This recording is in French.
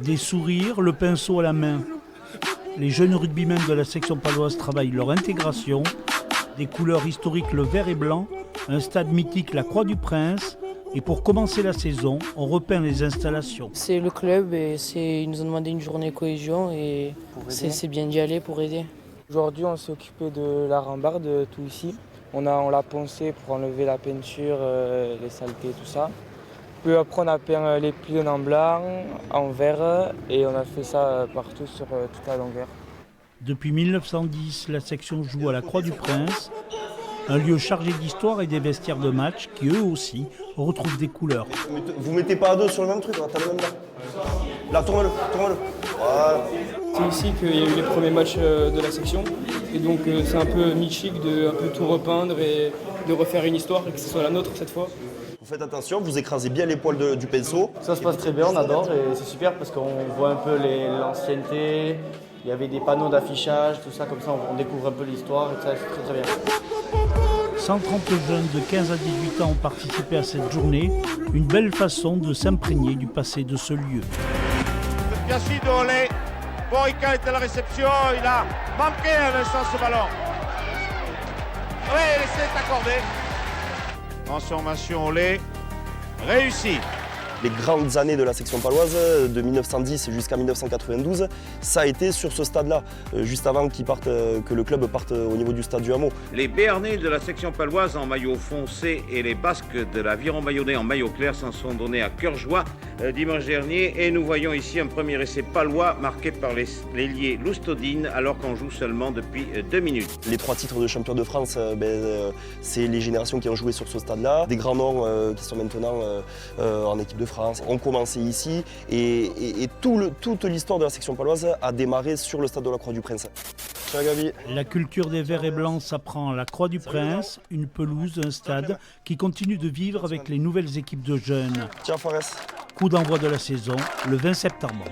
Des sourires, le pinceau à la main. Les jeunes rugbymen de la section paloise travaillent leur intégration. Des couleurs historiques, le vert et blanc. Un stade mythique, la Croix du Prince. Et pour commencer la saison, on repeint les installations. C'est le club et ils nous ont demandé une journée cohésion et c'est bien d'y aller pour aider. Aujourd'hui, on s'est occupé de la rambarde, tout ici. On l'a poncé pour enlever la peinture, les saletés, tout ça. Puis après, on a peint les pylônes en blanc, en vert et on a fait ça partout sur toute la longueur. Depuis 1910, la section joue à la Croix du Prince, un lieu chargé d'histoire et des vestiaires de match qui, eux aussi, retrouvent des couleurs. Vous mettez pas à deux sur le même truc, hein, t'as le même là. Là, tourne-le. Voilà. C'est ici qu'il y a eu les premiers matchs de la section. Et donc c'est un peu mythique de un peu tout repeindre et de refaire une histoire et que ce soit la nôtre cette fois. Vous faites attention, vous écrasez bien les poils du pinceau. Ça se passe très bien, on adore et c'est super parce qu'on voit un peu l'ancienneté. Il y avait des panneaux d'affichage, tout ça, comme ça on découvre un peu l'histoire et ça c'est très bien. 130 jeunes de 15 à 18 ans ont participé à cette journée, une belle façon de s'imprégner du passé de ce lieu. Piacidole, Boica était à la réception, il a manqué à l'instant ce ballon. Oui, c'est accordé. Transformation au lait, réussi. Les grandes années de la section paloise, de 1910 jusqu'à 1992, ça a été sur ce stade-là, juste avant que le club parte au niveau du stade du Hameau. Les Béarnais de la section paloise en maillot foncé et les Basques de l'Aviron Bayonnais en maillot clair s'en sont donnés à cœur joie dimanche dernier. Et nous voyons ici un premier essai palois marqué par l'ailier Loustodine alors qu'on joue seulement depuis 2 minutes. Les 3 titres de champion de France, c'est les générations qui ont joué sur ce stade-là. Des grands noms qui sont maintenant en équipe de France ont commencé ici et toute l'histoire de la section paloise a démarré sur le stade de la Croix du Prince. Ciao Gabi. La culture des verts et blancs s'apprend à la Croix du Prince, une pelouse, un stade qui continue de vivre avec les nouvelles équipes de jeunes. Ciao Forest. Coup d'envoi de la saison, le 20 septembre.